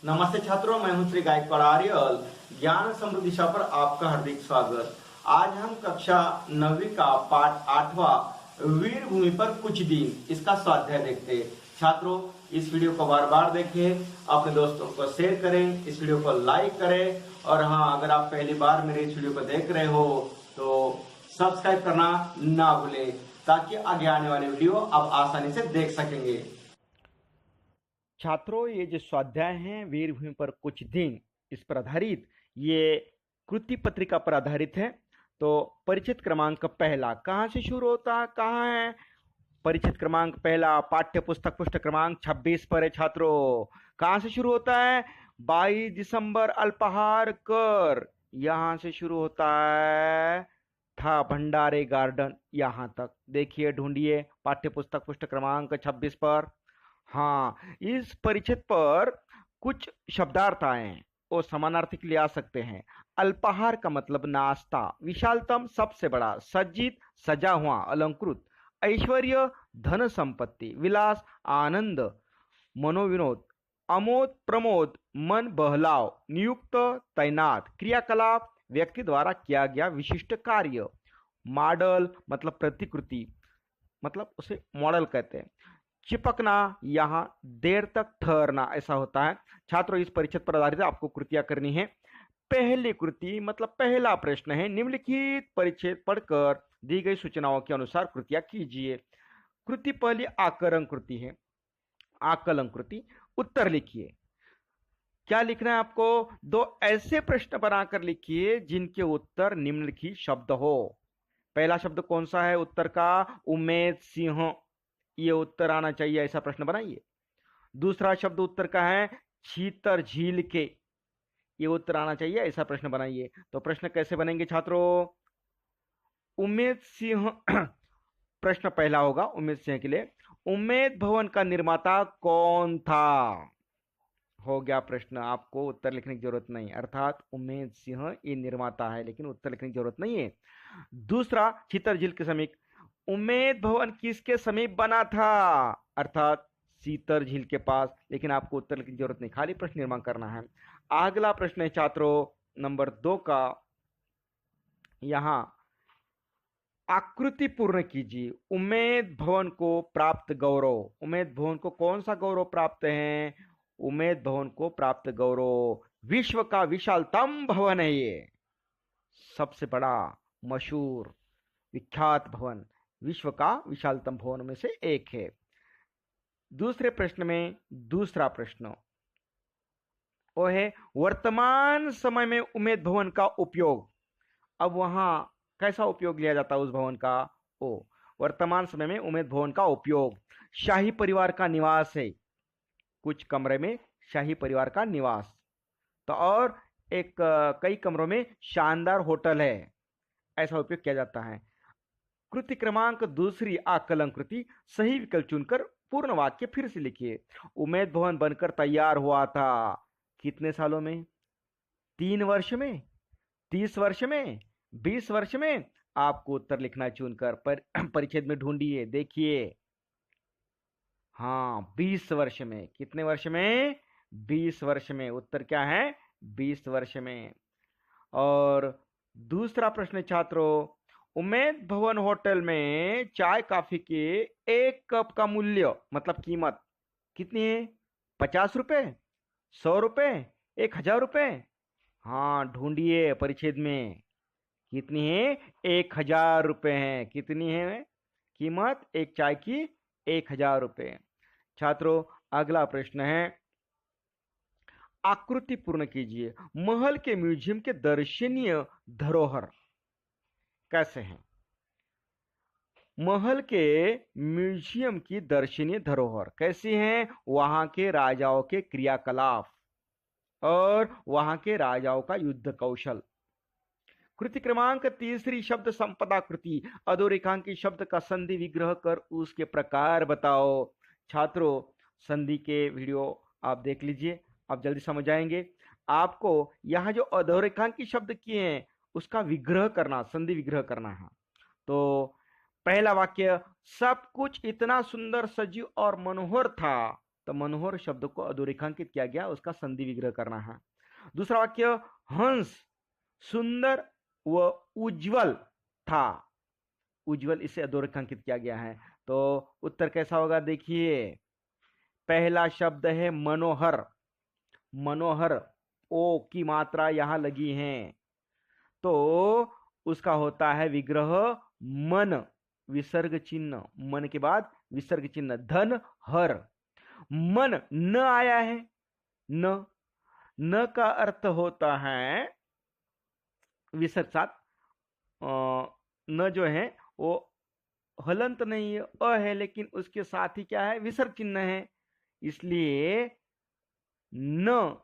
नमस्ते छात्रों, मैं हूं श्री गायकवाड़ आर्यल। ज्ञान समृद्धि दिशा पर आपका हार्दिक स्वागत। आज हम कक्षा 9वीं का पाठ 8वां वीर भूमि पर कुछ दिन इसका स्वाध्याय देखते हैं। छात्रों, इस वीडियो को बार बार देखें, अपने दोस्तों को शेयर करें, इस वीडियो को लाइक करें और हाँ, अगर आप पहली बार मेरे इस वीडियो को देख रहे हो तो सब्सक्राइब करना ना भूलें, ताकि आगे आने वाले वीडियो आप आसानी से देख सकेंगे। छात्रों, ये जो स्वाध्याय है वीरभूमि पर कुछ दिन, इस पर आधारित ये कृति पत्रिका पर आधारित है। तो परिचित क्रमांक पहला कहाँ से शुरू होता है, कहाँ है? परिचित क्रमांक पहला पाठ्य पुस्तक पृष्ठ क्रमांक 26 पर है। छात्रों, कहाँ से शुरू होता है? 22 दिसंबर अल्पाहार कर, यहाँ से शुरू होता है, था भंडारे गार्डन, यहाँ तक। देखिए, ढूंढिए पाठ्य पुस्तक पृष्ठ क्रमांक 26 पर। हाँ, इस परिच्छेद पर कुछ शब्दार्थ आए हैं, वो समानार्थी के लिए आ सकते हैं। अल्पाहार का मतलब नाश्ता, विशालतम सबसे बड़ा, सज्जित सजा हुआ, अलंकृत, ऐश्वर्य धन संपत्ति, विलास आनंद मनोविनोद, आमोद प्रमोद मन बहलाव, नियुक्त तैनात, क्रियाकलाप व्यक्ति द्वारा किया गया विशिष्ट कार्य। मॉडल मतलब प्रतिकृति, मतलब उसे मॉडल कहते हैं। चिपकना, यहाँ देर तक ठहरना, ऐसा होता है। छात्रों, इस परिच्छेद पर आधारित आपको कृतियां करनी है। पहली कृति मतलब पहला प्रश्न है, निम्नलिखित परिच्छेद पढ़कर दी गई सूचनाओं के अनुसार कृतियां कीजिए। कृति पहली आकलन कृति है। आकलन कृति, उत्तर लिखिए। क्या लिखना है आपको? दो ऐसे प्रश्न बनाकर लिखिए जिनके उत्तर निम्नलिखित शब्द हो। पहला शब्द कौन सा है उत्तर का? उमेद सिंह, ये उत्तर आना चाहिए, ऐसा प्रश्न बनाइए। दूसरा शब्द उत्तर का है छीतर झील के, ये उत्तर आना चाहिए, ऐसा प्रश्न बनाइए। तो प्रश्न कैसे बनेंगे छात्रों? उमेद सिंह प्रश्न पहला होगा उमेद सिंह के लिए, उमेद भवन का निर्माता कौन था? हो गया प्रश्न, आपको उत्तर लिखने की जरूरत नहीं, अर्थात उमेद सिंह ये निर्माता है, लेकिन उत्तर लिखने की जरूरत नहीं है। दूसरा, छीतर झील के समीप, उमेद भवन किसके समीप बना था? अर्थात सीतर झील के पास, लेकिन आपको उत्तर लिखने की जरूरत नहीं, खाली प्रश्न निर्माण करना है। अगला प्रश्न है छात्रों नंबर 2 का, यहां आकृति पूर्ण कीजिए। उमेद भवन को प्राप्त गौरव, उमेद भवन को कौन सा गौरव प्राप्त है? उमेद भवन को प्राप्त गौरव विश्व का विशालतम भवन है, ये सबसे बड़ा मशहूर विख्यात भवन, विश्व का विशालतम भवन में से एक है। दूसरे प्रश्न में दूसरा प्रश्न वो है वर्तमान समय में उमेद भवन का उपयोग। अब वहां कैसा उपयोग लिया जाता है उस भवन का? ओ, वर्तमान समय में उमेद भवन का उपयोग शाही परिवार का निवास है, कुछ कमरे में शाही परिवार का निवास, तो और एक कई कमरों में शानदार होटल है, ऐसा उपयोग किया जाता है। कृति क्रमांक दूसरी आकलन कृति, सही विकल्प चुनकर पूर्ण वाक्य फिर से लिखिए। उमेद भवन बनकर तैयार हुआ था कितने सालों में? 3 वर्ष में, 30 वर्ष में, 20 वर्ष में? आपको उत्तर लिखना है चुनकर, पर परिच्छेद में ढूंढिए, देखिए। हाँ, 20 वर्ष में। कितने वर्ष में? 20 वर्ष में। उत्तर क्या है? 20 वर्ष में। और दूसरा प्रश्न छात्रों, उमेद भवन होटल में चाय कॉफी के 1 कप का मूल्य मतलब कीमत कितनी है? 50 रुपए, 100 रुपए, 1000 रुपए? हाँ, ढूंढिए परिच्छेद में, कितनी है? 1000 रुपए है। कितनी है कीमत एक चाय की? 1000 रुपए। छात्रों, अगला प्रश्न है, आकृति पूर्ण कीजिए। महल के म्यूजियम के दर्शनीय धरोहर कैसे हैं? महल के म्यूजियम की दर्शनीय धरोहर कैसी हैं? वहां के राजाओं के क्रियाकलाप और वहां के राजाओं का युद्ध कौशल। कृति क्रमांक तीसरी, शब्द संपदा कृति, अधोरेखांकित शब्द का संधि विग्रह कर उसके प्रकार बताओ। छात्रों, संधि के वीडियो आप देख लीजिए, आप जल्दी समझ जाएंगे। आपको यहाँ जो अधोरेखांकित शब्द किए हैं उसका विग्रह करना, संधि विग्रह करना है। तो पहला वाक्य, सब कुछ इतना सुंदर सजीव और मनोहर था, तो तो मनोहर शब्द को अधोरेखांकित किया गया, उसका संधि विग्रह करना है। दूसरा वाक्य, हंस सुंदर व उज्जवल था, उज्जवल इसे अधोरेखांकित किया गया है। तो उत्तर कैसा होगा देखिए, पहला शब्द है मनोहर, मनोहर ओ की मात्रा यहां लगी है, तो उसका होता है विग्रह मन, विसर्ग चिन्ह, मन के बाद विसर्ग चिन्ह, धन हर। मन न आया है, न, न का अर्थ होता है विसर्ग साथ, न जो है वो हलंत नहीं है, अ है, लेकिन उसके साथ ही क्या है, विसर्ग चिन्ह है, इसलिए न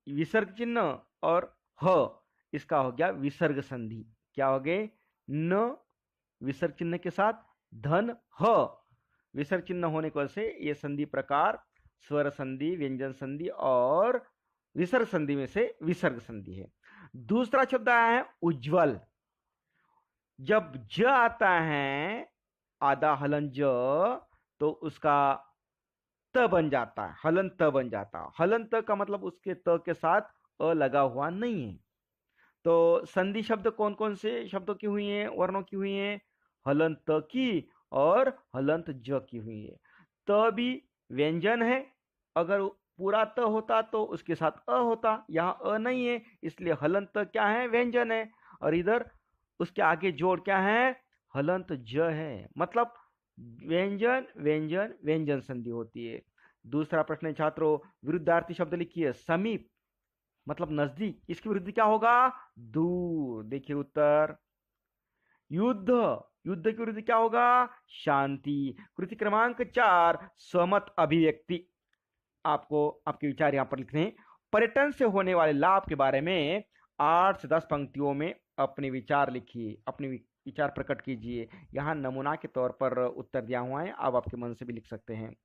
विसर्ग चिन्ह और ह, इसका हो गया विसर्ग संधि। क्या हो गए, न विसर्ग चिन्ह के साथ धन ह, विसर्ग चिन्ह होने की वजह से ये संधि प्रकार स्वर संधि, व्यंजन संधि और विसर्ग संधि में से विसर्ग संधि है। दूसरा शब्द आया है उज्जवल, जब ज आता है आधा हलन ज, तो उसका त बन जाता है, हलन त बन जाता है। हलन त का मतलब उसके त के साथ अ लगा हुआ नहीं है। तो संधि शब्द कौन कौन से शब्दों की हुई हैं, वर्णों की हुई हैं, हलंत की और हलंत ज की हुई है। त भी व्यंजन है, अगर पूरा त होता तो उसके साथ अ होता, यहाँ अ नहीं है, इसलिए हलंत क्या है, व्यंजन है, और इधर उसके आगे जोड़ क्या है, हलंत ज है, मतलब व्यंजन व्यंजन व्यंजन संधि होती है। दूसरा प्रश्न छात्रों, विरुद्धार्थी शब्द लिखिए, समीप मतलब नजदीक, इसके विरुद्ध क्या होगा, दूर। देखिए उत्तर, युद्ध, युद्ध के विरुद्ध क्या होगा, शांति। कृति क्रमांक 4, स्वमत अभिव्यक्ति। आपको आपके विचार यहां पर लिखने हैं। पर्यटन से होने वाले लाभ के बारे में 8 से 10 पंक्तियों में अपने विचार लिखिए, अपने विचार प्रकट कीजिए। यहाँ नमूना के तौर पर उत्तर दिया हुआ है, आप आपके मन से भी लिख सकते हैं।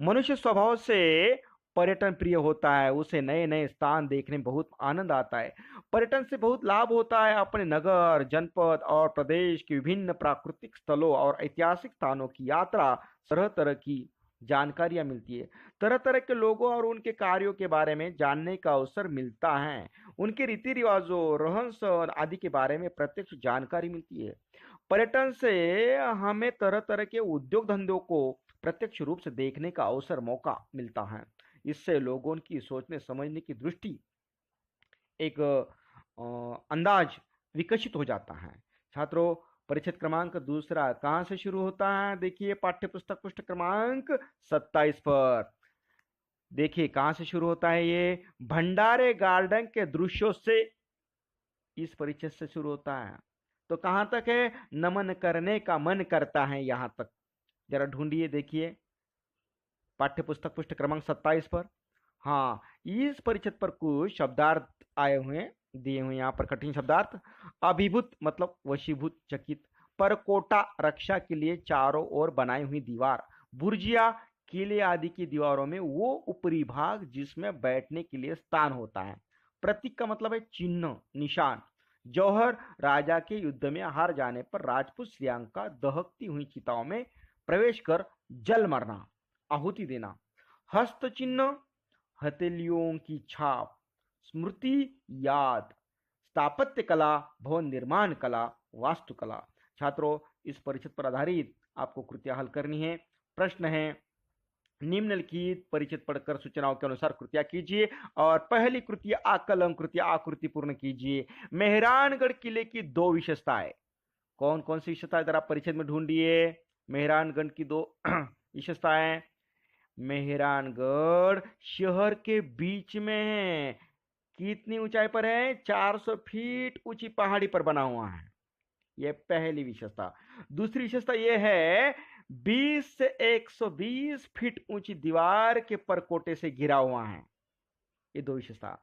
मनुष्य स्वभाव से पर्यटन प्रिय होता है, उसे नए नए स्थान देखने में बहुत आनंद आता है। पर्यटन से बहुत लाभ होता है, अपने नगर, जनपद और प्रदेश के विभिन्न प्राकृतिक स्थलों और ऐतिहासिक स्थानों की यात्रा, तरह तरह की जानकारियां मिलती है, तरह तरह के लोगों और उनके कार्यों के बारे में जानने का अवसर मिलता है, उनके रीति रिवाजों, रहन सहन आदि के बारे में प्रत्यक्ष जानकारी मिलती है। पर्यटन से हमें तरह तरह के उद्योग धंधों को प्रत्यक्ष रूप से देखने का अवसर, मौका मिलता है। इससे लोगों की सोचने समझने की दृष्टि, एक अंदाज विकसित हो जाता है। छात्रों, परिच्छेद क्रमांक 2 कहां से शुरू होता है, देखिए पाठ्य पुस्तक पृष्ठ क्रमांक 27 पर। देखिए कहां से शुरू होता है, ये भंडारे गार्डन के दृश्यों से इस परिच्छेद से शुरू होता है। तो कहां तक है, नमन करने का मन करता है, यहां तक जरा ढूंढिए, देखिए पाठ्य पुस्तक पृष्ठ क्रमांक 27 पर। हाँ, इस परिच्छेद पर कुछ शब्दार्थ आए हुए दिए हुए यहाँ पर कठिन शब्दार्थ। अभिभूत मतलब वशीभूत, चकित। परकोटा रक्षा के लिए चारों ओर बनाई हुई दीवार। बुर्जिया किले आदि की दीवारों में वो ऊपरी भाग जिसमें बैठने के लिए स्थान होता है। प्रतीक का मतलब है चिन्ह, निशान। जौहर, राजा के युद्ध में हार जाने पर राजपूत श्रेयांका दहकती हुई चिताओं में प्रवेश कर जल मरना, आहुति देना। हस्त चिन्ह, हथेलियों की छाप। स्मृति, याद। स्थापत्य कला, भवन निर्माण कला, वास्तुकला। छात्रों, इस परिच्छेद पर आधारित आपको कृतियां हल करनी है। प्रश्न है, निम्नलिखित परिच्छेद पढ़कर सूचनाओं के अनुसार कृतियां कीजिए और पहली कृति आकलन कृति आकृति पूर्ण कीजिए। मेहरानगढ़ किले की 2 विशेषताएं। कौन कौन सी विशेषताएं जरा परिच्छेद में ढूंढिए। मेहरानगढ़ की 2 विशेषताएं। मेहरानगढ़ शहर के बीच में है। कितनी ऊंचाई पर है, 400 फीट ऊंची पहाड़ी पर बना हुआ है, यह पहली विशेषता। दूसरी विशेषता यह है 20 से 120 फीट ऊंची दीवार के परकोटे से घिरा हुआ है। ये 2 विशेषता।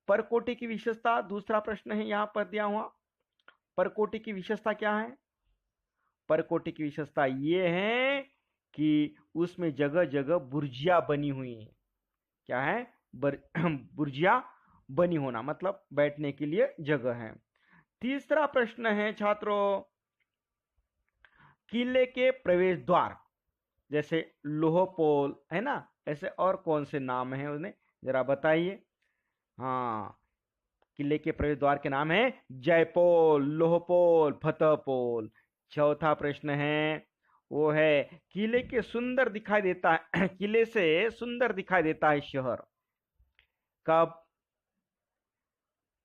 परकोटे की विशेषता, दूसरा प्रश्न है यहां पर दिया हुआ। परकोटे की विशेषता क्या है, परकोटे की विशेषता ये है कि उसमें जगह जगह बुर्जिया बनी हुई है। क्या है, बुर्जिया बनी होना मतलब बैठने के लिए जगह है। तीसरा प्रश्न है छात्रों, किले के प्रवेश द्वार, जैसे लोहपोल है ना, ऐसे और कौन से नाम हैं उन्हें जरा बताइए। हाँ, किले के प्रवेश द्वार के नाम है जयपोल, लोहपोल, फतेहपोल। चौथा प्रश्न है वो है किले के सुंदर दिखाई देता है किले से सुंदर दिखाई देता है शहर कब?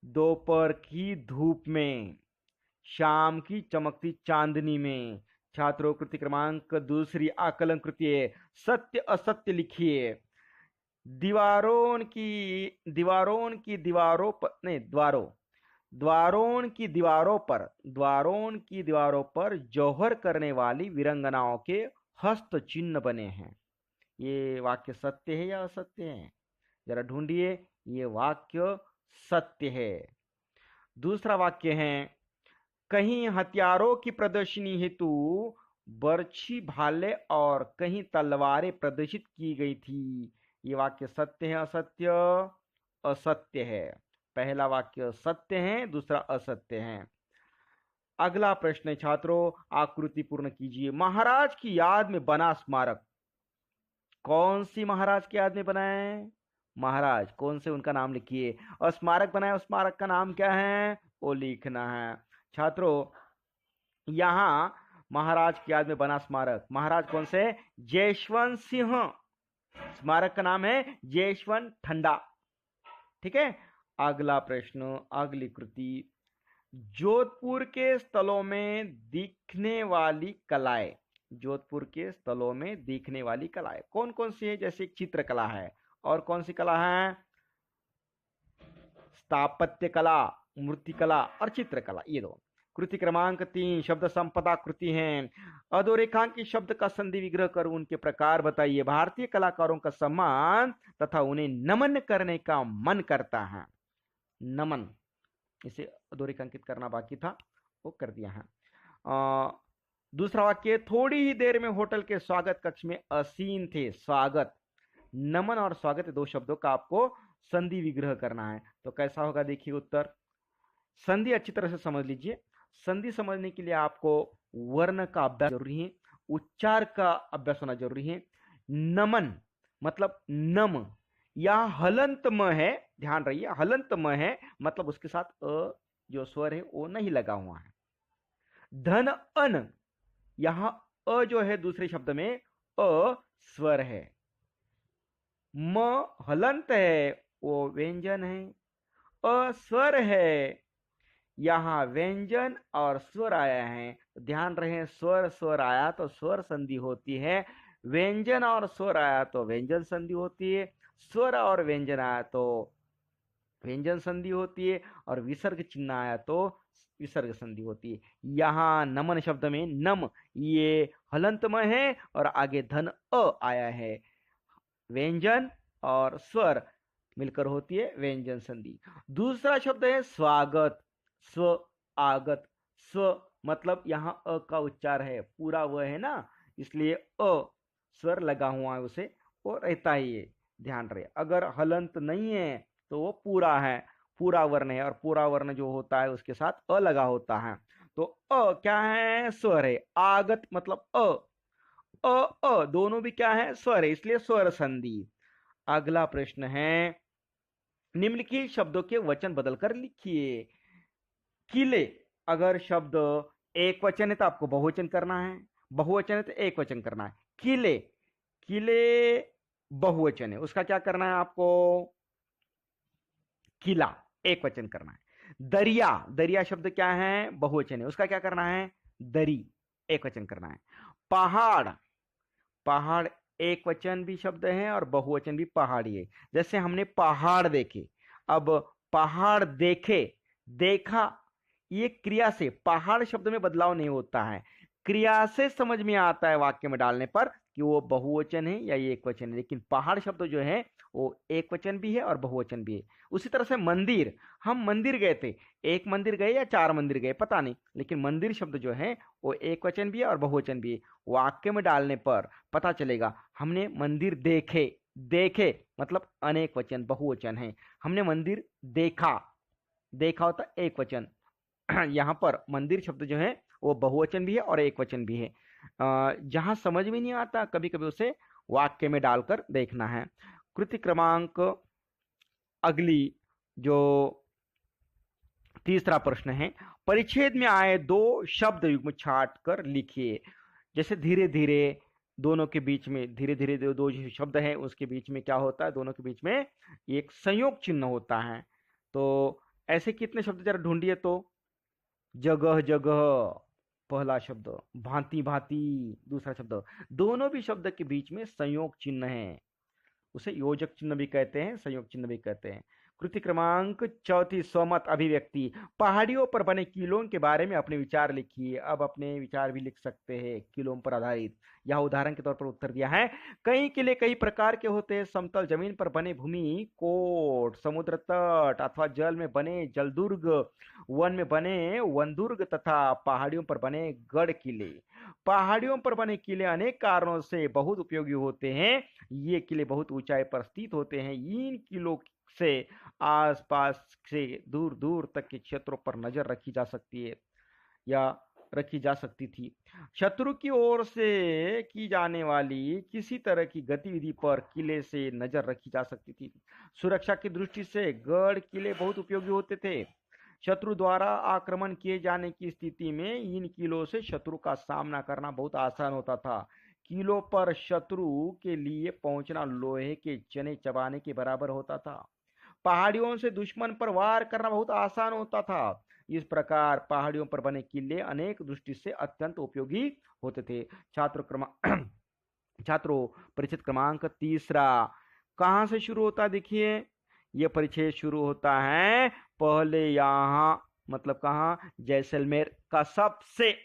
दोपहर की धूप में, शाम की चमकती चांदनी में। छात्रों, कृति क्रमांक दूसरी आकलन कृति है, सत्य असत्य लिखिए। दीवारों पर नहीं, द्वारों की दीवारों पर जौहर करने वाली वीरंगनाओं के हस्त चिन्ह बने हैं। ये वाक्य सत्य है या असत्य है? जरा ढूंढिए। ये वाक्य सत्य है। दूसरा वाक्य है कहीं हथियारों की प्रदर्शनी हेतु बर्छी, भाले और कहीं तलवारें प्रदर्शित की गई थी। ये वाक्य सत्य है असत्य? असत्य है। पहला वाक्य सत्य है, दूसरा असत्य है। अगला प्रश्न है छात्रों, आकृति पूर्ण कीजिए। महाराज की याद में बना स्मारक कौन सी महाराज की याद में बना है? महाराज कौन से, उनका नाम लिखिए। और स्मारक बनाया, उस स्मारक का नाम क्या है वो लिखना है। छात्रों, यहाँ महाराज की याद में बना स्मारक, महाराज कौन से? जयवंत सिंह। स्मारक का नाम है जयवंत ठंडा। ठीक है। अगला प्रश्न, अगली कृति, जोधपुर के स्थलों में दिखने वाली कलाएं। जोधपुर के स्थलों में दिखने वाली कलाएं कौन कौन सी है? जैसे चित्रकला है, और कौन सी कला है? स्थापत्य कला, मूर्तिकला और चित्रकला, ये दो। कृति क्रमांक 3 शब्द संपदा कृति है। अधोरेखांकित शब्द का संधि विग्रह कर उनके प्रकार बताइए। भारतीय कलाकारों का सम्मान तथा उन्हें नमन करने का मन करता है। नमन, इसे अधोरेखांकित करना बाकी था, वो कर दिया है। दूसरा वाक्य, थोड़ी ही देर में होटल के स्वागत कक्ष में असीन थे। स्वागत, नमन और स्वागत, दो शब्दों का आपको संधि विग्रह करना है। तो कैसा होगा देखिए उत्तर। संधि अच्छी तरह से समझ लीजिए। संधि समझने के लिए आपको वर्ण का अभ्यास जरूरी है, उच्चार का अभ्यास होना जरूरी है। नमन मतलब नम, यह हलंत म है, ध्यान रहिए, हलंत म है, मतलब उसके साथ अ जो स्वर है वो नहीं लगा हुआ है। धन अन, यहां अ जो है दूसरे शब्द में अ स्वर है। म हलंत है, वो व्यंजन है। अ स्वर है, यहां व्यंजन और स्वर आया है। ध्यान रहे, स्वर स्वर आया तो स्वर संधि होती है, व्यंजन और स्वर आया तो व्यंजन संधि होती है, स्वर और व्यंजन आया तो व्यंजन संधि होती है, और विसर्ग चिन्ह आया तो विसर्ग संधि होती है। यहाँ नमन शब्द में नम ये हलंतमय है, और आगे धन अ आया है। व्यंजन और स्वर मिलकर होती है व्यंजन संधि। दूसरा शब्द है स्वागत, स्व आगत। स्व मतलब यहाँ अ का उच्चार है, पूरा वह है ना, इसलिए अ स्वर लगा हुआ है उसे, वो रहता ही है, ध्यान रहे। अगर हलंत नहीं है तो वो पूरा है, पूरा वर्ण है, और पूरा वर्ण जो होता है उसके साथ अ लगा होता है। तो अ क्या है? स्वर है। आगत मतलब अ दोनों भी क्या है? स्वर है, इसलिए स्वर संधि। अगला प्रश्न है, निम्नलिखित शब्दों के वचन बदलकर लिखिए। किले, अगर शब्द एक वचन है तो आपको बहुवचन करना है, बहुवचन है तो एक वचन करना है। किले, किले बहुवचन है, उसका क्या करना है आपको? किला एक वचन करना है। दरिया, दरिया शब्द क्या है? बहुवचन है, उसका क्या करना है? दरी एक वचन करना है। पहाड़, पहाड़ एक वचन भी शब्द है और बहुवचन भी पहाड़ी है। जैसे हमने पहाड़ देखे, अब पहाड़ देखे, देखा, ये क्रिया से, पहाड़ शब्द में बदलाव नहीं होता है, क्रिया से समझ में आता है वाक्य में डालने पर कि वो बहुवचन है या ये एक वचन है। लेकिन पहाड़ शब्द जो है वो एक वचन भी है और बहुवचन भी है। उसी तरह से मंदिर, हम मंदिर गए थे, एक मंदिर गए या चार मंदिर गए पता नहीं, लेकिन मंदिर शब्द जो है वो एक वचन भी है और बहुवचन भी है। वाक्य में डालने पर पता चलेगा हमने मंदिर देखे, देखे मतलब अनेक वचन, बहुवचन है। हमने मंदिर देखा, देखा होता एक वचन, यहाँ पर मंदिर शब्द जो है वो बहुवचन भी है और एक वचन भी है। जहाँ समझ में नहीं आता कभी कभी उसे वाक्य में डालकर देखना है। कृति क्रमांक अगली जो तीसरा प्रश्न है, परिच्छेद में आए दो शब्द युग्म छाट कर लिखिए। जैसे धीरे धीरे दोनों के बीच में धीरे धीरे दो जो शब्द हैं उसके बीच में क्या होता है, दोनों के बीच में एक संयोग चिन्ह होता है। तो ऐसे कितने शब्द जरा ढूंढिए तो। जगह जगह पहला शब्द, भांति भांति दूसरा शब्द, दोनों भी शब्द के बीच में संयोग चिन्ह है, उसे योजक चिन्ह भी कहते हैं, संयोग चिन्ह भी कहते हैं। कृति क्रमांक चौथी, स्वमत अभिव्यक्ति। पहाड़ियों पर बने किलों के बारे में अपने विचार लिखिए। अब अपने विचार भी लिख सकते हैं किलों पर आधारित। यह उदाहरण के तौर पर उत्तर दिया है, कई किले कई प्रकार के होते हैं। समतल जमीन पर बने भूमि कोट, समुद्र तट अथवा जल में बने जलदुर्ग, वन में बने वनदुर्ग तथा पहाड़ियों पर बने गढ़ किले। पहाड़ियों पर बने किले अनेक कारणों से बहुत उपयोगी होते हैं। ये किले बहुत ऊंचाई पर स्थित होते हैं। इन किलों से आसपास से दूर दूर तक के क्षेत्रों पर नजर रखी जा सकती है या रखी जा सकती थी। शत्रु की ओर से की जाने वाली किसी तरह की गतिविधि पर किले से नजर रखी जा सकती थी। सुरक्षा की दृष्टि से गढ़ किले बहुत उपयोगी होते थे। शत्रु द्वारा आक्रमण किए जाने की स्थिति में इन किलों से शत्रु का सामना करना बहुत आसान होता था। किलों पर शत्रु के लिए पहुंचना लोहे के चने चबाने के बराबर होता था। पहाड़ियों से दुश्मन पर वार करना बहुत आसान होता था। इस प्रकार पहाड़ियों पर बने किले अनेक दृष्टि से अत्यंत उपयोगी होते थे। छात्रों, परिच्छेद क्रमांक तीसरा कहाँ से शुरू होता है? देखिए, यह परिच्छेद शुरू होता है पहले यहाँ, मतलब कहाँ, जैसलमेर का सबसे,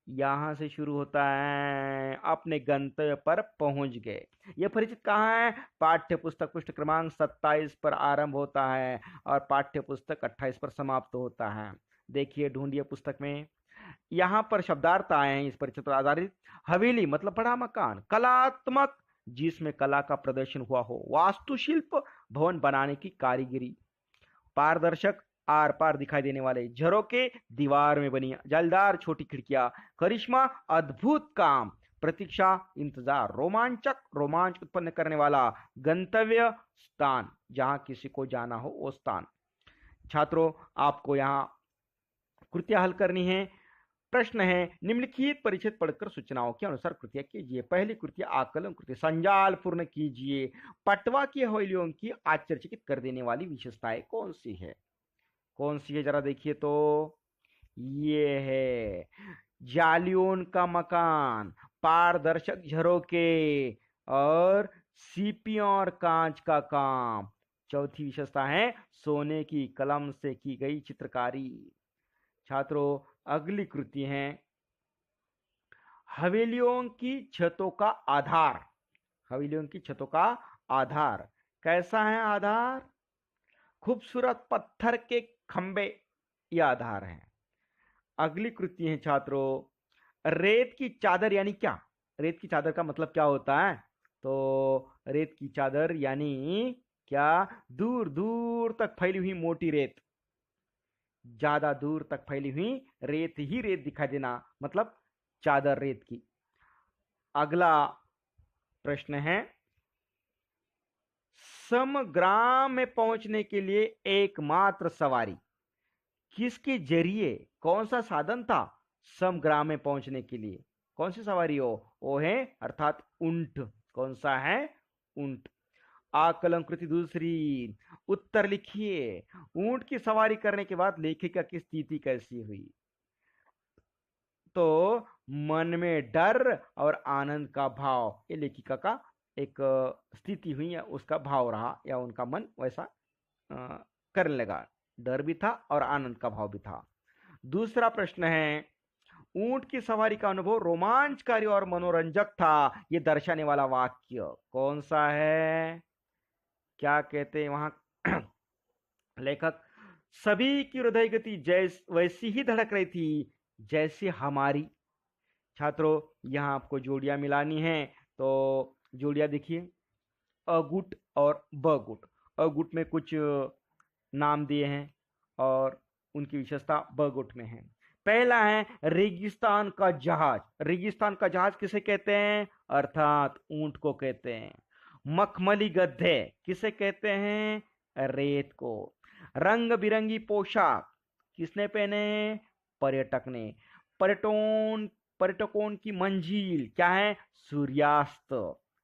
यहां से शुरू होता है, अपने गंतव्य पर पहुंच गए। यह परिचित कहाँ है? पाठ्य पुस्तक पृष्ठ क्रमांक 27 पर आरंभ होता है और पाठ्य पुस्तक 28 पर समाप्त होता है। देखिए, ढूंढिए पुस्तक में। यहाँ पर शब्दार्थ आए हैं इस परिचित पर आधारित। हवेली मतलब बड़ा मकान, कलात्मक जिसमें कला का प्रदर्शन हुआ हो, वास्तुशिल्प भवन बनाने की कारीगरी, पारदर्शक आर पार दिखाई देने वाले झरोके, दीवार में बनी जलदार छोटी खिड़कियां, करिश्मा अद्भुत काम, प्रतीक्षा इंतजार, रोमांचक रोमांच उत्पन्न करने वाला, गंतव्य स्थान जहां किसी को जाना हो वो स्थान। छात्रों, आपको यहाँ कृतियां हल करनी है। प्रश्न है, निम्नलिखित परिच्छेद पढ़कर सूचनाओं के अनुसार कृतियां कीजिए। पहली कृति आकलन कृति, संजाल पूर्ण कीजिए। पटवा की हवेलियों की आश्चर्यचकित कर देने वाली विशेषताएं कौन सी है? कौन सी है जरा देखिए तो। ये है जालियोन का मकान, पारदर्शक झरोके और सीपियों और कांच का काम। चौथी विशेषता है सोने की कलम से की गई चित्रकारी। छात्रों, अगली कृति है हवेलियों की छतों का आधार। हवेलियों की छतों का आधार कैसा है? आधार खूबसूरत पत्थर के खंबे, ये आधार है। अगली कृति है छात्रों, रेत की चादर यानी क्या? रेत की चादर का मतलब क्या होता है? तो रेत की चादर यानी क्या? दूर दूर तक फैली हुई मोटी रेत, ज्यादा दूर तक फैली हुई रेत ही रेत दिखाई देना, मतलब चादर रेत की। अगला प्रश्न है, समग्राम में पहुंचने के लिए एकमात्र सवारी किसके जरिए, कौन सा साधन था समग्राम में पहुंचने के लिए? कौन सी सवारी हो? वो है अर्थात ऊंट। कौन सा है? ऊंट। आकलन कृति दूसरी, उत्तर लिखिए। ऊंट की सवारी करने के बाद लेखिका की स्थिति कैसी हुई? तो मन में डर और आनंद का भाव, ये लेखिका का एक स्थिति हुई या उसका भाव रहा, या उनका मन वैसा करने लगा। डर भी था और आनंद का भाव भी था। दूसरा प्रश्न है, ऊंट की सवारी का अनुभव रोमांचकारी और मनोरंजक था, ये दर्शाने वाला वाक्य कौन सा है? क्या कहते हैं वहां लेखक? सभी की हृदय गति वैसी ही धड़क रही थी जैसी हमारी। छात्रों, यहां आपको जोड़ियां मिलानी है, तो जोड़ियां देखिए, अगुट और बगुट। अगुट में कुछ नाम दिए हैं और उनकी विशेषता बगुट में है। पहला है रेगिस्तान का जहाज। रेगिस्तान का जहाज किसे कहते हैं? अर्थात ऊंट को कहते हैं। मखमली गद्दे किसे कहते हैं? रेत को। रंग बिरंगी पोशाक किसने पहने? पर्यटक ने। पर्यटकों की मंजिल क्या है? सूर्यास्त।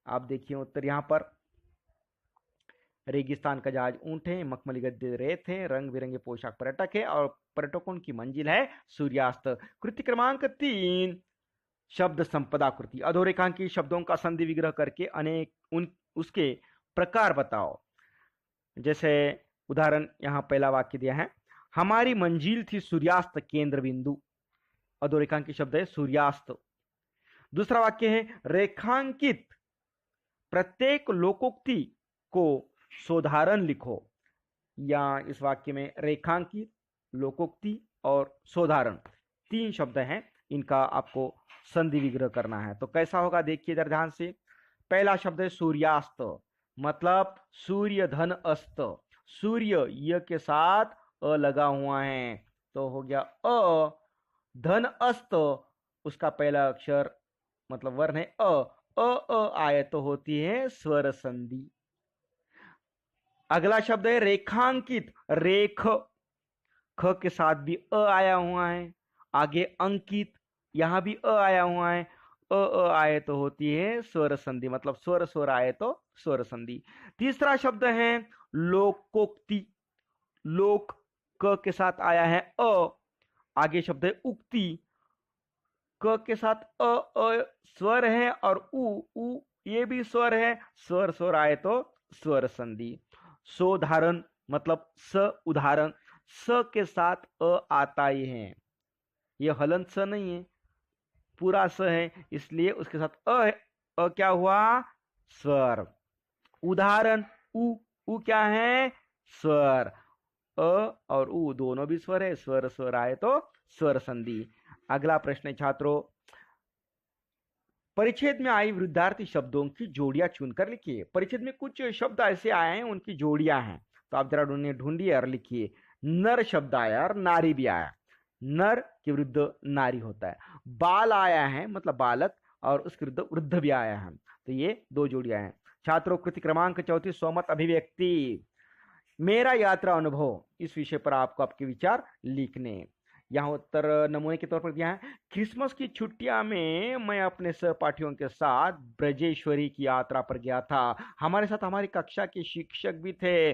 आप देखिए उत्तर यहां पर, रेगिस्तान का जहाज ऊंट है, मखमली गद्दे रेत है, रंग बिरंगे पोशाक पर्यटक है और पर्यटकों की मंजिल है सूर्यास्त। कृति क्रमांक 3, शब्द संपदा कृति। अधोरेखांकित शब्दों का संधि विग्रह करके उसके प्रकार बताओ। जैसे उदाहरण यहाँ पहला वाक्य दिया है, हमारी मंजिल थी सूर्यास्त केंद्र बिंदु। अधोरेखांकित शब्द है सूर्यास्त। दूसरा वाक्य है, रेखांकित प्रत्येक लोकोक्ति को सोधारण लिखो। या इस वाक्य में रेखांकित, लोकोक्ति और सोधारण 3 शब्द हैं, इनका आपको संधि विग्रह करना है। तो कैसा होगा देखिए इधर ध्यान से। पहला शब्द है सूर्यास्त, मतलब सूर्य धन अस्त। सूर्य य के साथ अ लगा हुआ है तो हो गया अ। धन अस्त, उसका पहला अक्षर मतलब वर्ण है अ आए तो होती है स्वर संधि। अगला शब्द है रेखांकित। रेख, ख के साथ भी अ आया हुआ है। आगे अंकित, यहां भी अ आया हुआ है। अ आए तो होती है स्वर संधि, मतलब स्वर आए तो स्वर संधि। तीसरा शब्द है लोकोक्ति। लोक, क के साथ आया है अ। आगे शब्द है उक्ति, क के साथ अ स्वर है और उ ये भी स्वर है। स्वर आए तो स्वर संधि। सोधारण मतलब स उदाहरण, स के साथ अ आता ही है, ये हलंत स नहीं है, पूरा स है, इसलिए उसके साथ अ है। अ क्या हुआ? स्वर। उदाहरण उ क्या है? स्वर। अ और उ दोनों भी स्वर है, स्वर आए तो स्वर संधि। अगला प्रश्न है छात्रों, परिच्छेद में आई विरुद्धार्थी शब्दों की जोड़ियां चुनकर लिखिए। परिच्छेद में कुछ शब्द ऐसे आए हैं, उनकी जोड़ियां हैं, तो आप जरा ढूंढिए और लिखिए। नर शब्द आया और नारी भी आया। नर के विरुद्ध नारी होता है। बाल आया है मतलब बालक, और उसके विरुद्ध वृद्ध भी आया है, तो ये 2 जोड़ियां हैं। छात्रों कृति क्रमांक 34, स्वमत अभिव्यक्ति। मेरा यात्रा अनुभव, इस विषय पर आपको आपके विचार लिखने। यहाँ उत्तर नमूने के तौर पर दिया है, क्रिसमस की छुट्टियां में मैं अपने सहपाठियों के साथ ब्रजेश्वरी की यात्रा पर गया था। हमारे साथ हमारी कक्षा के शिक्षक भी थे।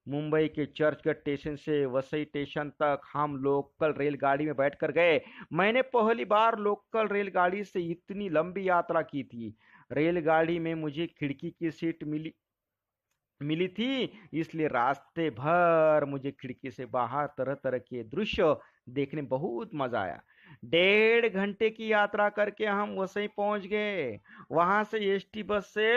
मुंबई के चर्चगेट स्टेशन से वसई स्टेशन तक हम लोकल रेलगाड़ी में बैठकर गए। मैंने पहली बार लोकल रेलगाड़ी से इतनी लंबी यात्रा की थी। रेलगाड़ी में मुझे खिड़की की सीट मिली थी, इसलिए रास्ते भर मुझे खिड़की से बाहर तरह तरह के दृश्य देखने बहुत मजा आया। 1.5 घंटे की यात्रा करके हम वसई पहुंच गए। वहां से एसटी बस से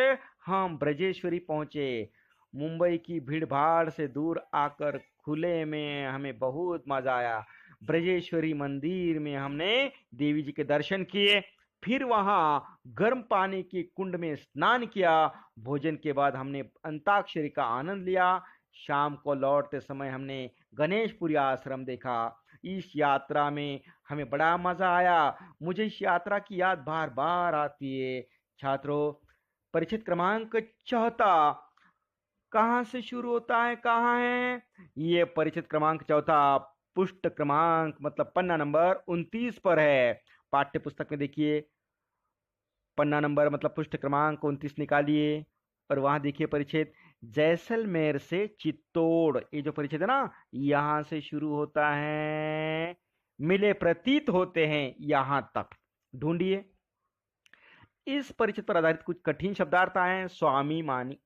हम ब्रजेश्वरी पहुंचे। मुंबई की भीड़ भाड़ से दूर आकर खुले में हमें बहुत मजा आया। ब्रजेश्वरी मंदिर में हमने देवी जी के दर्शन किए, फिर वहां गर्म पानी के कुंड में स्नान किया। भोजन के बाद हमने अंताक्षरी का आनंद लिया। शाम को लौटते समय हमने गणेशपुरी आश्रम देखा। इस यात्रा में हमें बड़ा मजा आया। मुझे इस यात्रा की याद बार बार आती है। छात्रों, परिचित क्रमांक 4 कहाँ से शुरू होता है, कहाँ है? ये परिचित क्रमांक 4 पुष्ट क्रमांक मतलब पन्ना नंबर 29 पर है। पाठ्य पुस्तक में देखिए, पन्ना नंबर मतलब पृष्ठ क्रमांक 29 निकालिए और वहां देखिए परिच्छेद, जैसलमेर से चित्तौड़, ये जो परिच्छेद है ना, यहां से शुरू होता है, मिले प्रतीत होते हैं यहां तक। ढूंढिए। इस परिच्छेद पर आधारित कुछ कठिन शब्दार्थ आए हैं। स्वाभिमानी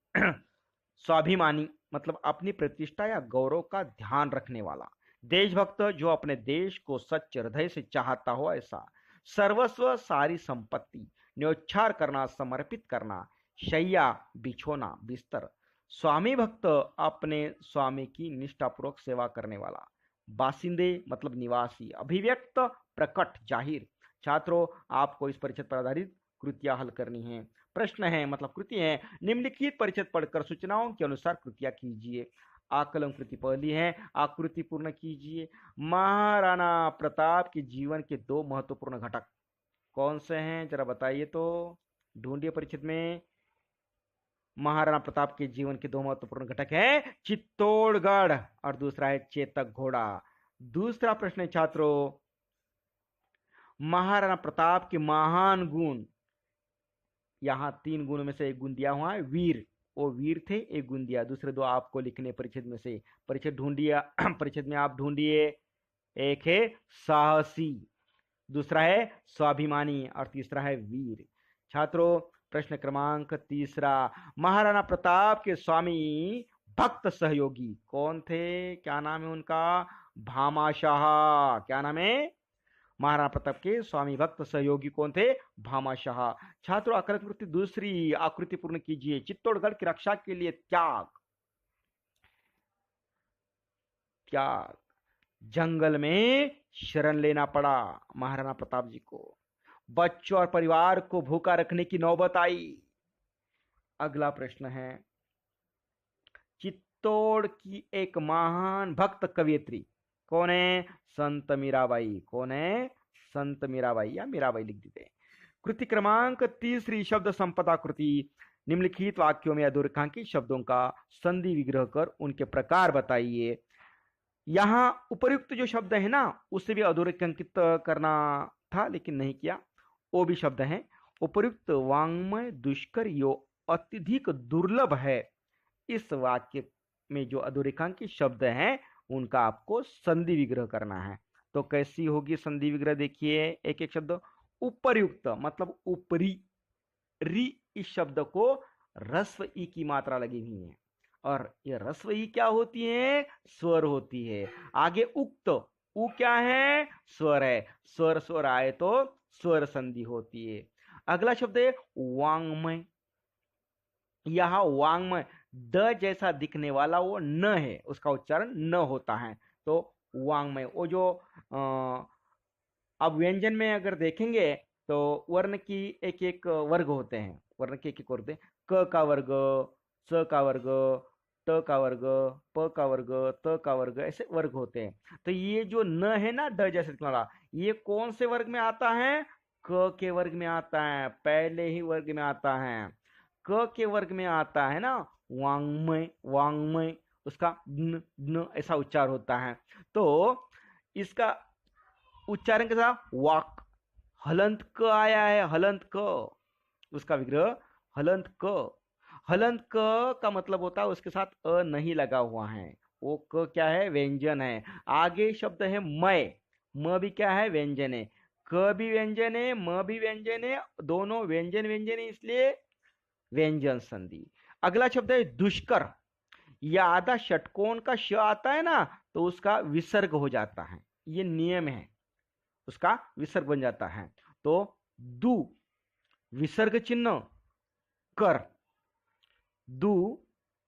स्वाभिमानी मतलब अपनी प्रतिष्ठा या गौरव का ध्यान रखने वाला। देशभक्त जो अपने देश को सच्चे हृदय से चाहता हो ऐसा। सर्वस्व सारी संपत्ति, न्योच्छार करना, समर्पित करना। शैया बिछोना, बिस्तर। स्वामी भक्त अपने स्वामी की निष्ठापूर्वक सेवा करने वाला। बासिंदे मतलब निवासी। अभिव्यक्त प्रकट, जाहिर। छात्रों, आपको इस परिच्छेद पर आधारित कृतियां हल करनी है। प्रश्न है मतलब कृति है, निम्नलिखित परिच्छेद पढ़कर सूचनाओं के अनुसार कृतियां कीजिए। आकलन कृति पहली है, आकृति पूर्ण कीजिए। महाराणा प्रताप के जीवन के दो महत्वपूर्ण घटक कौन से हैं, जरा बताइए तो, ढूंढिए परिचित में। महाराणा प्रताप के जीवन के दो महत्वपूर्ण घटक हैं चित्तौड़गढ़ और दूसरा है चेतक घोड़ा। दूसरा प्रश्न है छात्रों, महाराणा प्रताप के महान गुण, यहां 3 गुणों में से एक गुण दिया हुआ है वीर, वो वीर थे, एक गुण दिया, दूसरे 2 आपको लिखने परिचित में से। परिचित ढूंढिए, परिचित में आप ढूंढिए। एक है साहसी, दूसरा है स्वाभिमानी और तीसरा है वीर। छात्रों प्रश्न क्रमांक तीसरा, महाराणा प्रताप के स्वामी भक्त सहयोगी कौन थे, क्या नाम है उनका, भामाशाह। क्या नाम है, महाराणा प्रताप के स्वामी भक्त सहयोगी कौन थे, भामाशाह। छात्रों आकृति कृति दूसरी, आकृति पूर्ण कीजिए। चित्तौड़गढ़ की रक्षा के लिए त्याग, त्याग, जंगल में शरण लेना पड़ा महाराणा प्रताप जी को, बच्चों और परिवार को भूखा रखने की नौबत आई। अगला प्रश्न है, चित्तौड़ की एक महान भक्त कवियत्री कौन है, संत मीराबाई। कौन है, संत मीराबाई या मीराबाई लिख दीजिए। कृति क्रमांक तीसरी, शब्द संपदा कृति, निम्नलिखित वाक्यों में अधोरेखांकित शब्दों का संधि विग्रह कर उनके प्रकार बताइए। यहां उपर्युक्त जो शब्द है ना, उससे भी अधोरेखांकित करना था लेकिन नहीं किया। वो भी शब्द हैं, उपर्युक्त वांग्मय दुष्कर यो अत्यधिक दुर्लभ है। इस वाक्य में जो अधोरेखांकित शब्द हैं उनका आपको संधि विग्रह करना है। तो कैसी होगी संधि विग्रह, देखिए एक एक शब्द। उपर्युक्त मतलब ऊपरी, री इस शब्द को रस्व ई की मात्रा लगी हुई है और ये रस्व ई क्या होती है, स्वर होती है। आगे उक्त, उ क्या है, स्वर है, स्वर स्वर आए तो स्वर संधि होती है। अगला शब्द है वांग्मय, यहां वांग्मय द जैसा दिखने वाला वो न है, उसका उच्चारण न होता है, तो वांग्मय। वो जो अब व्यंजन में अगर देखेंगे तो वर्ण की एक एक वर्ग होते हैं, वर्ण के एक एक होते हैं, क का वर्ग, स का वर्ग, त का वर्ग, प का वर्ग, त का वर्ग, ऐसे वर्ग होते हैं। तो ये जो न है ना, ड जैसे दिखने वाला, ये कौन से वर्ग में आता है, क के वर्ग में आता है, पहले ही वर्ग में आता है, क के वर्ग में आता है ना, वांग्मय, वांग्मय, उसका न न ऐसा उच्चार होता है। तो इसका उच्चारण के साथ वाक, हलंत क आया है, हलंत क, उसका विग्रह हलंत क। हलंत क का मतलब होता है उसके साथ अ नहीं लगा हुआ है, वो क क्या है, व्यंजन है। आगे शब्द है मय, म भी क्या है, व्यंजन है, क भी व्यंजन है, म भी व्यंजन है, दोनों व्यंजन व्यंजन है, इसलिए व्यंजन संधि। अगला शब्द है दुष्कर, यह आधा षटकोण का श आता है ना, तो उसका विसर्ग हो जाता है, ये नियम है, उसका विसर्ग बन जाता है। तो दु विसर्ग चिन्ह कर, दु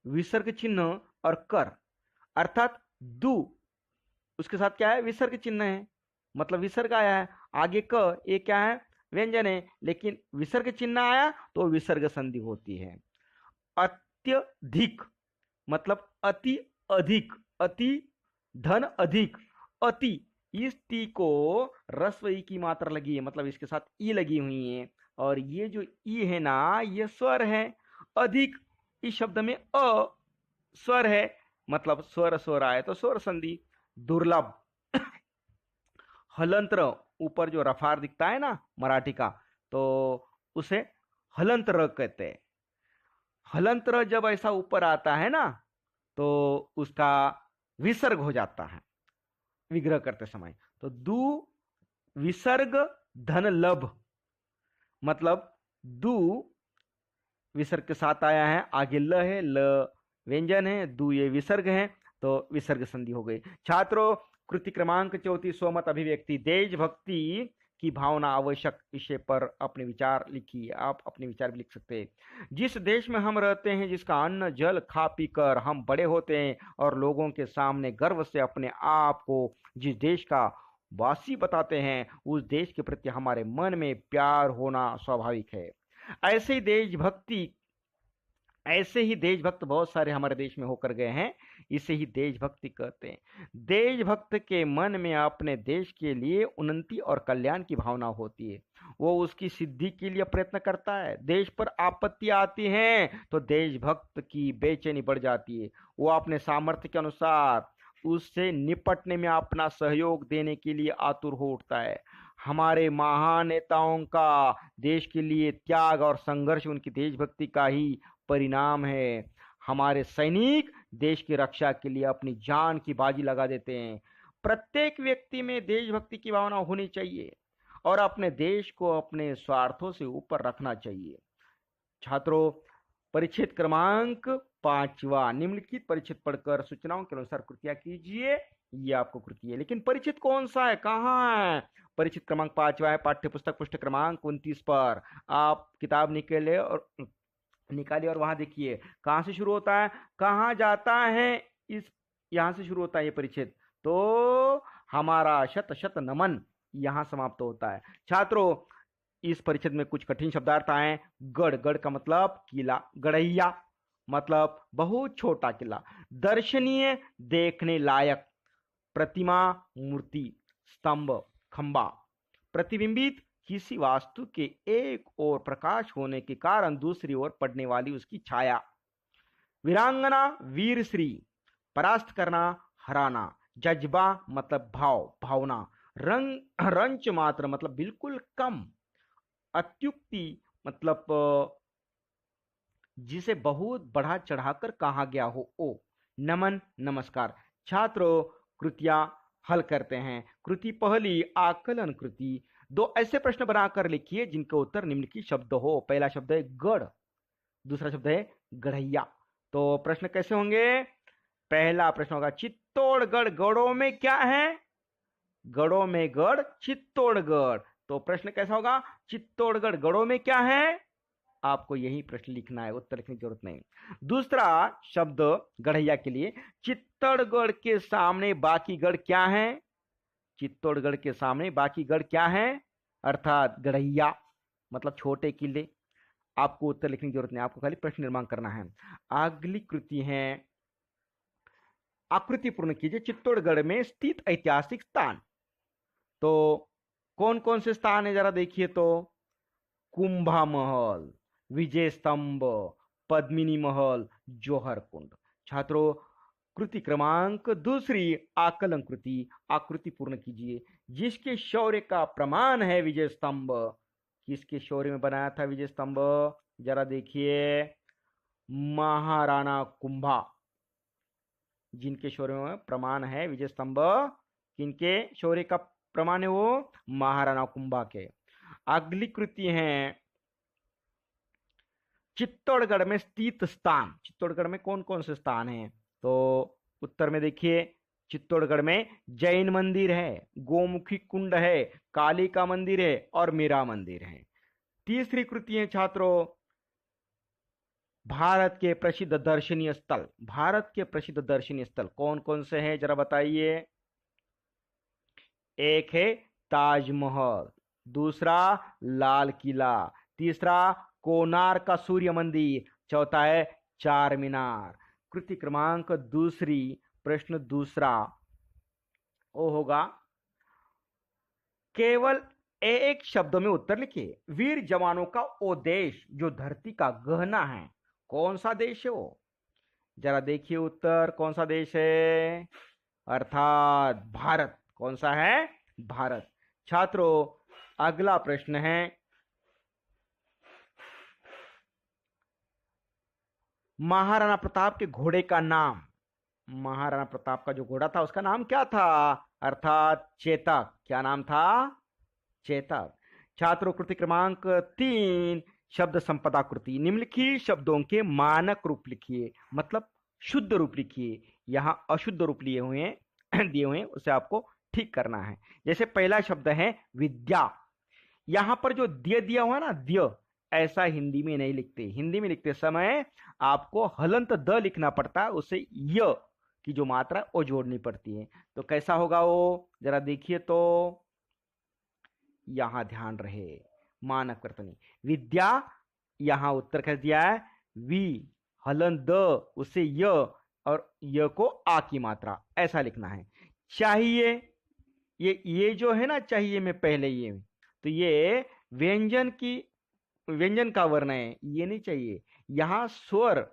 विसर्ग चिन्ह और कर, अर्थात दु उसके साथ क्या है, विसर्ग चिन्ह है, मतलब विसर्ग आया है। आगे क, ये क्या है, व्यंजन है, लेकिन विसर्ग चिन्ह आया तो विसर्ग संधि होती है। अत्यधिक मतलब अति अधिक, अति धन अधिक, अति, इस टी को रस्व ई की मात्रा लगी है, मतलब इसके साथ ई लगी हुई है, और ये जो ई है ना, ये स्वर है। अधिक इस शब्द में अ स्वर है, मतलब स्वर स्वर आए तो स्वर संधि। दुर्लभ, हलंत्र, ऊपर जो रफार दिखता है ना मराठी का, तो उसे हलंत्र कहते हैं। हलंत्र जब ऐसा ऊपर आता है ना, तो उसका विसर्ग हो जाता है विग्रह करते समय। तो दु विसर्ग धन लभ, मतलब दु विसर्ग के साथ आया है, आगे ल है, ल व्यंजन है, दु ये विसर्ग है, तो विसर्ग संधि हो गई। छात्रों कृति क्रमांक 34, स्वमत अभिव्यक्ति, देशभक्ति की भावना आवश्यक विषय पर अपने विचार लिखिए। आप अपने विचार भी लिख सकते हैं। जिस देश में हम रहते हैं, जिसका अन्न जल खा पी कर हम बड़े होते हैं और लोगों के सामने गर्व से अपने आप को जिस देश का वासी बताते हैं, उस देश के प्रति हमारे मन में प्यार होना स्वाभाविक है। ऐसे ही देशभक्ति, ऐसे ही देशभक्त बहुत सारे हमारे देश में होकर गए हैं। इसे ही देशभक्ति कहते हैं। देशभक्त के मन में अपने देश के लिए उन्नति और कल्याण की भावना होती है। वो उसकी सिद्धि के लिए प्रयत्न करता है। देश पर आपत्ति आती है तो देशभक्त की बेचैनी बढ़ जाती है। वो अपने सामर्थ्य के अनुसार उससे निपटने में अपना सहयोग देने के लिए आतुर हो उठता है। हमारे महान नेताओं का देश के लिए त्याग और संघर्ष उनकी देशभक्ति का ही परिणाम है। हमारे सैनिक देश की रक्षा के लिए अपनी जान की बाजी लगा देते हैं। प्रत्येक व्यक्ति में देशभक्ति की भावना होनी चाहिए और अपने देश को अपने स्वार्थों से ऊपर रखना चाहिए। छात्रों, परिच्छेद क्रमांक 5वां, निम्नलिखित परिच्छेद पढ़कर सूचनाओं के अनुसार कृतियां कीजिए। ये आपको कृति है, लेकिन परिच्छेद कौन सा है, कहाँ है? परिच्छेद क्रमांक 5वां है, पाठ्य पुस्तक पृष्ठ क्रमांक 29 पर। आप किताब निकालिए और वहां देखिए कहां से शुरू होता है, कहां जाता है। इस यहां से शुरू होता है ये परिच्छेद। तो हमारा शत शत नमन यहां समाप्त होता है। छात्रों, इस परिच्छेद में कुछ कठिन शब्दार्थ आए। गढ़, गढ़ का मतलब किला। गढ़ैया मतलब बहुत छोटा किला। दर्शनीय, देखने लायक। प्रतिमा, मूर्ति। स्तंभ, खंबा। प्रतिबिंबित, किसी वास्तु के एक ओर प्रकाश होने के कारण दूसरी ओर पड़ने वाली उसकी छाया। वीरांगना, वीर श्री। परास्त करना, हराना। जज्बा मतलब भाव, भावना। रंच मात्र मतलब बिल्कुल कम। अत्युक्ति मतलब जिसे बहुत बढ़ा चढ़ाकर कहा गया हो। ओ, नमन, नमस्कार। छात्रों, कृतियां हल करते हैं। कृति पहली, आकलन कृति। दो ऐसे प्रश्न बनाकर लिखिए जिनके उत्तर निम्नलिखित शब्द हो। पहला शब्द है गढ़, दूसरा शब्द है गढ़ैया। तो प्रश्न कैसे होंगे? पहला प्रश्न होगा चित्तौड़गढ़ गढ़ों में क्या है? गढ़ों में गढ़, चित्तौड़गढ़। तो प्रश्न कैसा होगा? चित्तौड़गढ़ गढ़ों में क्या है? आपको यही प्रश्न लिखना है, उत्तर लिखने की जरूरत नहीं। दूसरा शब्द गढ़ैया के लिए, चित्तौड़गढ़ के सामने बाकी गढ़ क्या है? चित्तौड़गढ़ के सामने बाकी गढ़ क्या है? अर्थात गढ़ैया मतलब छोटे किले। आपको उत्तर लिखने की जरूरत नहीं, आपको खाली प्रश्न निर्माण करना है। अगली कृति है, आकृति पूर्ण कीजिए। चित्तौड़गढ़ में स्थित ऐतिहासिक स्थान। तो कौन कौन से स्थान है जरा देखिए तो। कुंभा महल, विजय स्तंभ, पद्मिनी महल, जौहर कुंड। छात्रों, कृति क्रमांक दूसरी, आकलन कृति। आकृति पूर्ण कीजिए। जिसके शौर्य का प्रमाण है विजय स्तंभ। किसके शौर्य में बनाया था विजय स्तंभ? जरा देखिए, महाराणा कुंभा। जिनके शौर्य में प्रमाण है विजय स्तंभ, किनके शौर्य का प्रमाण है वो? महाराणा कुंभा के। अगली कृति है, चित्तौड़गढ़ में स्थित स्थान। चित्तौड़गढ़ में कौन कौन से स्थान हैं? तो उत्तर में देखिए, चित्तौड़गढ़ में जैन मंदिर है, गोमुखी कुंड है, काली का मंदिर है और मीरा मंदिर है। तीसरी कृति है छात्रों, भारत के प्रसिद्ध दर्शनीय स्थल। भारत के प्रसिद्ध दर्शनीय स्थल कौन कौन से हैं जरा बताइए। एक है ताजमहल, दूसरा लाल किला, तीसरा कोणार्क का सूर्य मंदिर, चौथा है चार मीनार। कृति क्रमांक दूसरी, प्रश्न दूसरा वो होगा, केवल एक शब्द में उत्तर लिखिए। वीर जवानों का वो देश जो धरती का गहना है, कौन सा देश है वो? जरा देखिए उत्तर, कौन सा देश है? अर्थात भारत। कौन सा है? भारत। छात्रों, अगला प्रश्न है, महाराणा प्रताप के घोड़े का नाम। महाराणा प्रताप का जो घोड़ा था उसका नाम क्या था? अर्थात चेतक। क्या नाम था? चेतक। छात्रों, कृति क्रमांक 3, शब्द संपदा कृति। निम्नलिखित शब्दों के मानक रूप लिखिए, मतलब शुद्ध रूप लिखिए। यहां अशुद्ध रूप दिए हुए हैं, उसे आपको ठीक करना है। जैसे पहला शब्द है विद्या। यहां पर जो द्य दिया हुआ है ना, द्य, ऐसा हिंदी में नहीं लिखते। हिंदी में लिखते समय आपको हलंत द लिखना पड़ता है, उसे य की जो मात्रा वो जोड़नी पड़ती है। तो कैसा होगा वो? जरा देखिए तो, यहां ध्यान रहे, मानक वर्तनी। विद्या, यहां उत्तर कर दिया है वी, हलन द उसे य और य को आ की मात्रा, ऐसा लिखना है। चाहिए, ये जो है ना, चाहिए में पहले ये, तो ये व्यंजन का वर्ण है, ये नहीं चाहिए। यहां स्वर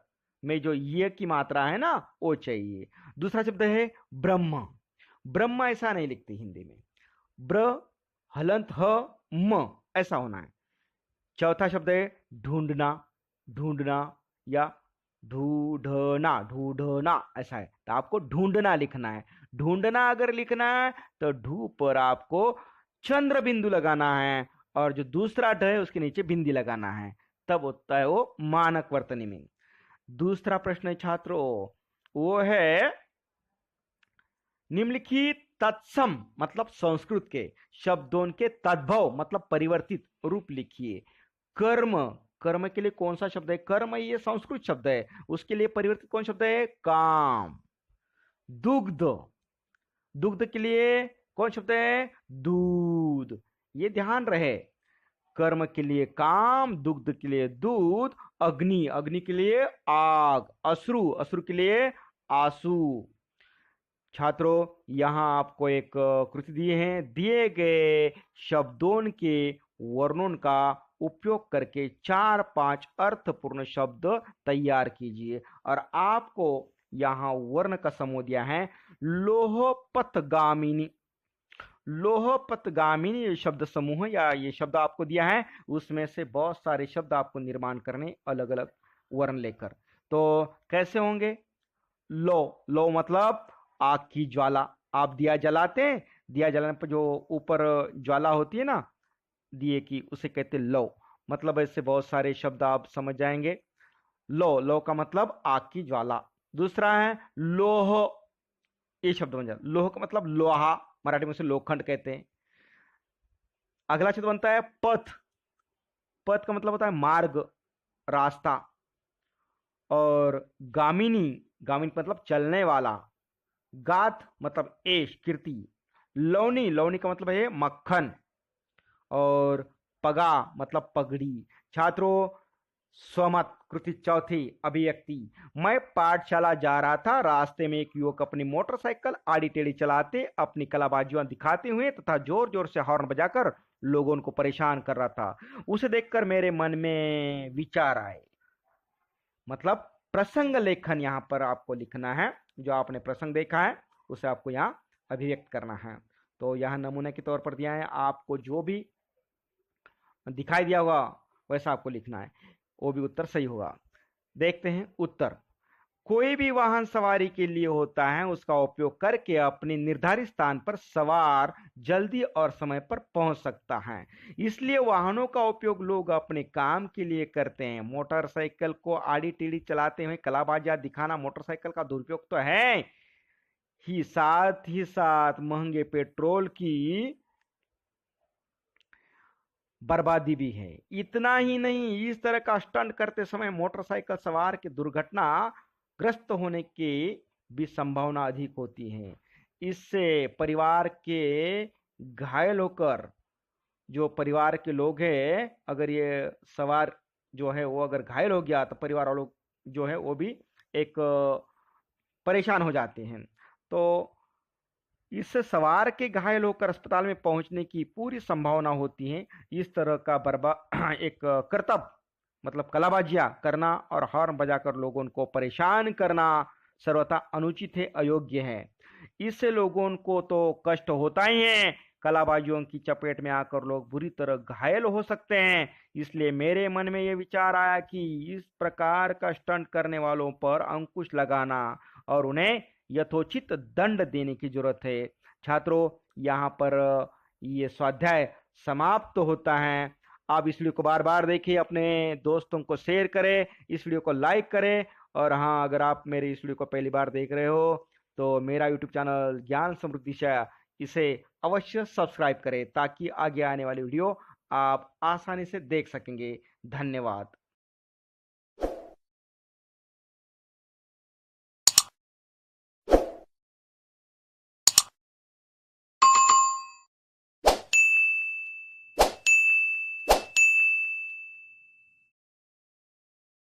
में जो ये की मात्रा है ना, वो चाहिए। दूसरा शब्द है ब्रह्म। ब्रह्म ऐसा नहीं लिखते हिंदी में, ब्र हलंत ह म ऐसा होना है। चौथा शब्द है ढूंढना। ढूंढना या ढूंढना, ढूंढना ऐसा है, तो आपको ढूंढना लिखना है। ढूंढना अगर लिखना है तो ढू पर आपको चंद्र बिंदु लगाना है, और जो दूसरा ढ है उसके नीचे बिंदी लगाना है, तब होता है वो मानक वर्तनी में। दूसरा प्रश्न है छात्रों, वो है निम्नलिखित तत्सम मतलब संस्कृत के शब्दों के तद्भव मतलब परिवर्तित रूप लिखिए। कर्म, कर्म के लिए कौन सा शब्द है? कर्म ये संस्कृत शब्द है, उसके लिए परिवर्तित कौन शब्द है? काम। दुग्ध, दुग्ध के लिए कौन शब्द है? दूध। ये ध्यान रहे, कर्म के लिए काम, दुग्ध के लिए दूध। अग्नि, अग्नि के लिए आग। अश्रु, अश्रु के लिए आंसू। छात्रों, यहां आपको एक कृति दिए हैं, दिए गए शब्दों के वर्णों का उपयोग करके 4-5 अर्थपूर्ण शब्द तैयार कीजिए। और आपको यहां वर्ण का समूह दिया है लोहपथगामिनी। लोहपथगामिनी ये शब्द समूह या ये शब्द आपको दिया है, उसमें से बहुत सारे शब्द आपको निर्माण करने अलग अलग वर्ण लेकर। तो कैसे होंगे? लो, लो मतलब आग की ज्वाला। आप दिया जलाते हैं, दिया जलाने पर जो ऊपर ज्वाला होती है ना दिए की, उसे कहते लो। मतलब ऐसे बहुत सारे शब्द आप समझ जाएंगे। लो, लो का मतलब आग की ज्वाला। दूसरा है लोह, ये शब्द बन जाता, लोह का मतलब लोहा, मराठी में उसे लोखंड कहते हैं। अगला शब्द बनता है पथ। पथ का मतलब होता है मार्ग, रास्ता। और गामिनी, गामिनी मतलब चलने वाला। गाथ मतलब एश, कीर्ति। लौनी, लौनी का मतलब है मक्खन। और पगा मतलब पगड़ी। छात्रों, स्वमत कृति चौथी अभिव्यक्ति। मैं पाठशाला जा रहा था, रास्ते में एक युवक अपनी मोटरसाइकिल आड़ी टेढ़ी चलाते अपनी कलाबाजियां दिखाते हुए तथा जोर जोर से हॉर्न बजाकर लोगों को परेशान कर रहा था। उसे देखकर मेरे मन में विचार आए। मतलब प्रसंग लेखन यहाँ पर आपको लिखना है, जो आपने प्रसंग देखा है उसे आपको यहाँ अभिव्यक्त करना है। तो यहाँ नमूने के तौर पर दिया है, आपको जो भी दिखाई दिया होगा वैसा आपको लिखना है, वो भी उत्तर सही होगा। देखते हैं उत्तर। कोई भी वाहन सवारी के लिए होता है, उसका उपयोग करके अपने निर्धारित स्थान पर सवार जल्दी और समय पर पहुंच सकता है, इसलिए वाहनों का उपयोग लोग अपने काम के लिए करते हैं। मोटरसाइकिल को आड़ी टेढ़ी चलाते हुए कलाबाजियां दिखाना मोटरसाइकिल का दुरुपयोग तो है ही साथ महंगे पेट्रोल की बर्बादी भी है। इतना ही नहीं, इस तरह का स्टंट करते समय मोटरसाइकिल सवार के दुर्घटना ग्रस्त होने की भी संभावना अधिक होती है। इससे परिवार के घायल होकर, जो परिवार के लोग हैं, अगर ये सवार जो है वो अगर घायल हो गया तो परिवार वालों जो है वो भी एक परेशान हो जाते हैं। तो इससे सवार के घायल होकर अस्पताल में पहुंचने की पूरी संभावना होती है। इस तरह का एक करतब मतलब कलाबाजियां करना और हॉर्न बजाकर लोगों को परेशान करना सर्वथा अनुचित है, अयोग्य है। इससे लोगों को तो कष्ट होता ही है, कलाबाजियों की चपेट में आकर लोग बुरी तरह घायल हो सकते हैं। इसलिए मेरे मन में यह विचार आया कि इस प्रकार का स्टंट करने वालों पर अंकुश लगाना और उन्हें यथोचित दंड देने की जरूरत है। छात्रों, यहाँ पर ये स्वाध्याय समाप्त होता है। आप इस वीडियो को बार बार देखिए, अपने दोस्तों को शेयर करें, इस वीडियो को लाइक करें। और हाँ, अगर आप मेरे इस वीडियो को पहली बार देख रहे हो तो मेरा यूट्यूब चैनल ज्ञान समृद्धि दिशा, इसे अवश्य सब्सक्राइब करें ताकि आगे आने वाली वीडियो आप आसानी से देख सकेंगे। धन्यवाद।